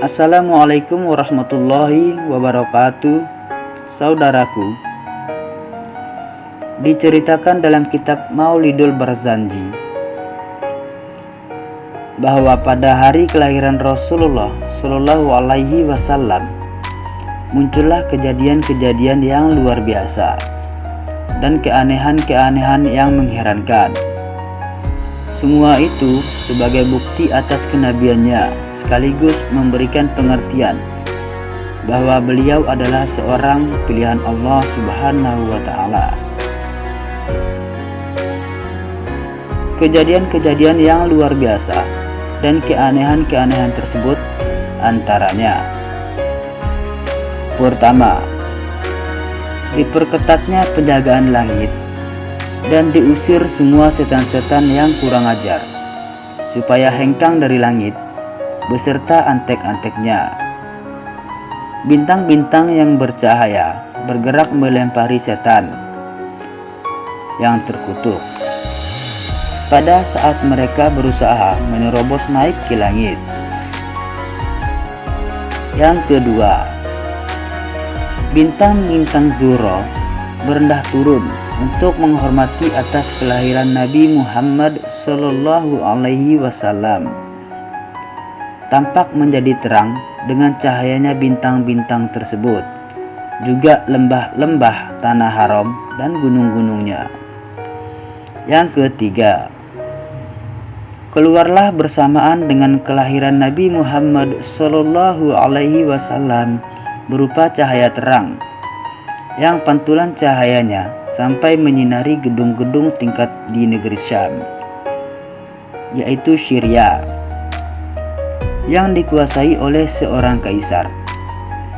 Assalamualaikum warahmatullahi wabarakatuh. Saudaraku, diceritakan dalam kitab Maulidul Barzanji bahwa pada hari kelahiran Rasulullah Shallallahu Alaihi Wasallam muncullah kejadian-kejadian yang luar biasa dan keanehan-keanehan yang mengherankan. Semua itu sebagai bukti atas kenabiannya, sekaligus memberikan pengertian bahwa beliau adalah seorang pilihan Allah Subhanahu wa Ta'ala. Kejadian-kejadian yang luar biasa dan keanehan-keanehan tersebut antaranya: pertama, diperketatnya penjagaan langit dan diusir semua setan-setan yang kurang ajar, supaya hengkang dari langit beserta antek-anteknya. Bintang-bintang yang bercahaya bergerak melempari setan yang terkutuk pada saat mereka berusaha menerobos naik ke langit. Yang kedua, bintang-bintang Zuhra berendah turun untuk menghormati atas kelahiran Nabi Muhammad Sallallahu Alaihi Wasallam. Tampak menjadi terang dengan cahayanya bintang-bintang tersebut, juga lembah-lembah tanah haram dan gunung-gunungnya. Yang ketiga, keluarlah bersamaan dengan kelahiran Nabi Muhammad Sallallahu Alaihi Wasallam berupa cahaya terang yang pantulan cahayanya sampai menyinari gedung-gedung tingkat di negeri Syam, yaitu Syria, yang dikuasai oleh seorang kaisar,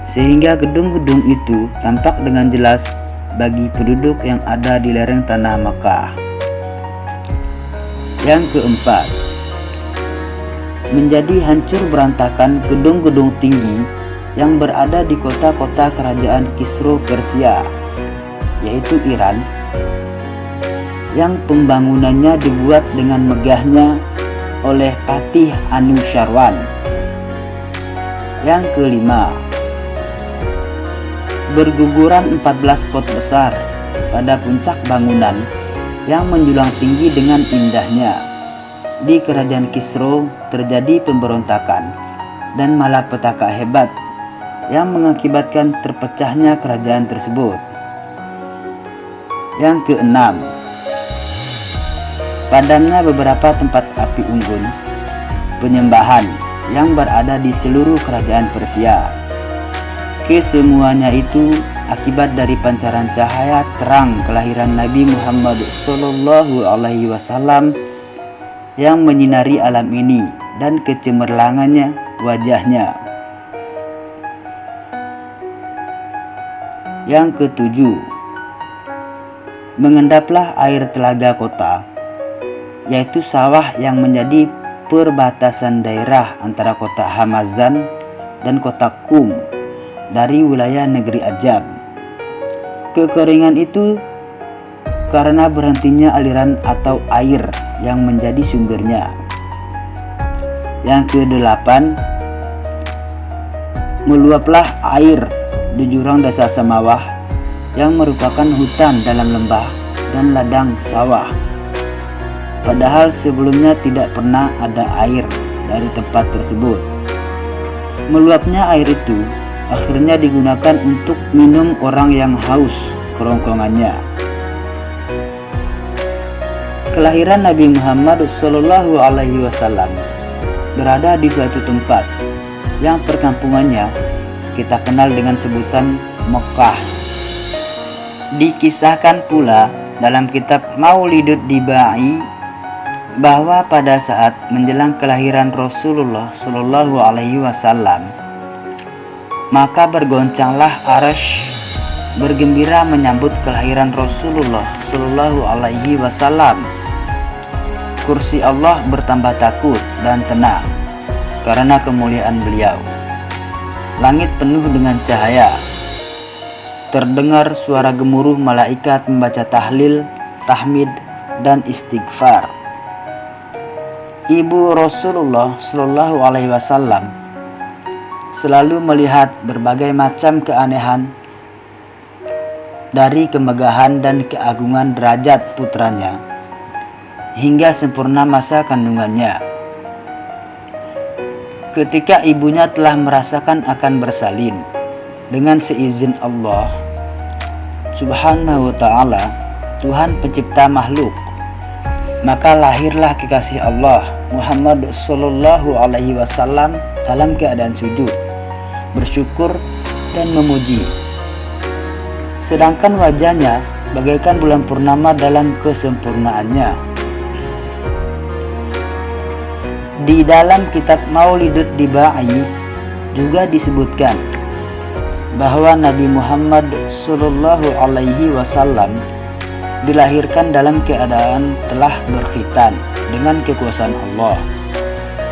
sehingga gedung-gedung itu tampak dengan jelas bagi penduduk yang ada di lereng tanah Makkah. Yang keempat, menjadi hancur berantakan gedung-gedung tinggi yang berada di kota-kota kerajaan Kisra Persia, yaitu Iran, yang pembangunannya dibuat dengan megahnya oleh Patih Anusyarwan. Yang kelima, berguguran 14 pot besar pada puncak bangunan yang menjulang tinggi dengan indahnya. Di kerajaan Kisra terjadi pemberontakan dan malapetaka hebat yang mengakibatkan terpecahnya kerajaan tersebut. Yang keenam, padamnya beberapa tempat api unggun penyembahan yang berada di seluruh kerajaan Persia. Kesemuanya itu akibat dari pancaran cahaya terang kelahiran Nabi Muhammad Sallallahu Alaihi Wasallam yang menyinari alam ini dan kecemerlangannya wajahnya. Yang ketujuh, mengendaplah air telaga kota, yaitu sawah yang menjadi perbatasan daerah antara kota Hamazan dan kota Qum dari wilayah negeri Ajam. Kekeringan itu karena berhentinya aliran atau air yang menjadi sumbernya. Yang kedelapan, meluaplah air di jurang desa Samawah yang merupakan hutan dalam lembah dan ladang sawah, padahal sebelumnya tidak pernah ada air dari tempat tersebut. Meluapnya air itu akhirnya digunakan untuk minum orang yang haus kerongkongannya. Kelahiran Nabi Muhammad Sallallahu Alaihi Wasallam berada di suatu tempat yang perkampungannya kita kenal dengan sebutan Mekah. Dikisahkan pula dalam kitab Maulidud Dibai bahwa pada saat menjelang kelahiran Rasulullah Shallallahu Alaihi Wasallam, maka bergoncanglah arasy bergembira menyambut kelahiran Rasulullah Shallallahu Alaihi Wasallam. Kursi Allah bertambah takut dan tenang karena kemuliaan beliau. Langit penuh dengan cahaya. Terdengar suara gemuruh malaikat membaca tahlil, tahmid, dan istighfar. Ibu Rasulullah Shallallahu Alaihi Wasallam selalu melihat berbagai macam keanehan dari kemegahan dan keagungan derajat putranya hingga sempurna masa kandungannya. Ketika ibunya telah merasakan akan bersalin dengan seizin Allah Subhanahu wa ta'ala, Tuhan pencipta makhluk, maka lahirlah kekasih Allah Muhammad sallallahu alaihi wasallam dalam keadaan sujud, bersyukur dan memuji. Sedangkan wajahnya bagaikan bulan purnama dalam kesempurnaannya. Di dalam kitab Maulidud Dibai juga disebutkan bahwa Nabi Muhammad sallallahu alaihi wasallam dilahirkan dalam keadaan telah berkhitan dengan kekuasaan Allah,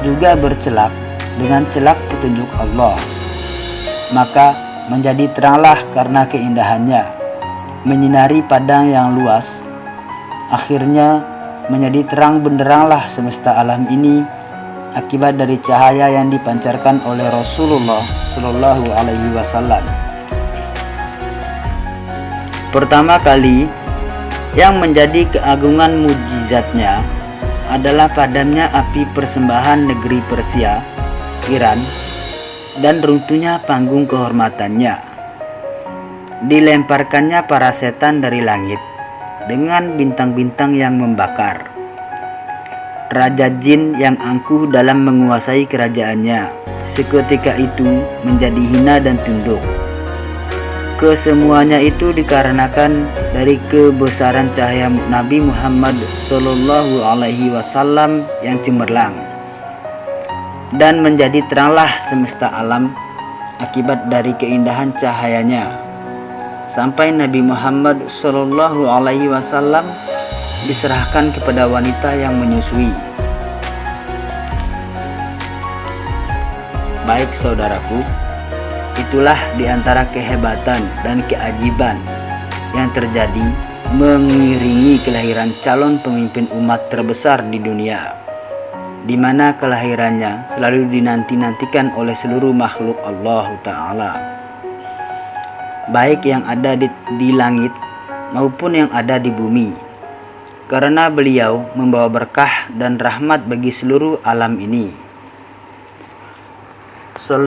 juga bercelak dengan celak petunjuk Allah. Maka menjadi teranglah karena keindahannya, menyinari padang yang luas. Akhirnya menjadi terang benderanglah semesta alam ini akibat dari cahaya yang dipancarkan oleh Rasulullah Shallallahu Alaihi Wasallam. Pertama kali yang menjadi keagungan mujizatnya adalah padamnya api persembahan negeri Persia, Iran, dan runtuhnya panggung kehormatannya. Dilemparkannya para setan dari langit dengan bintang-bintang yang membakar. Raja jin yang angkuh dalam menguasai kerajaannya seketika itu menjadi hina dan tunduk. Kesemuanya itu dikarenakan dari kebesaran cahaya Nabi Muhammad Sallallahu Alaihi Wasallam yang cemerlang, dan menjadi teranglah semesta alam akibat dari keindahan cahayanya, sampai Nabi Muhammad Sallallahu Alaihi Wasallam diserahkan kepada wanita yang menyusui. Baik saudaraku, itulah diantara kehebatan dan keajaiban yang terjadi mengiringi kelahiran calon pemimpin umat terbesar di dunia, di mana kelahirannya selalu dinanti-nantikan oleh seluruh makhluk Allah Ta'ala, baik yang ada di langit maupun yang ada di bumi, karena beliau membawa berkah dan rahmat bagi seluruh alam ini.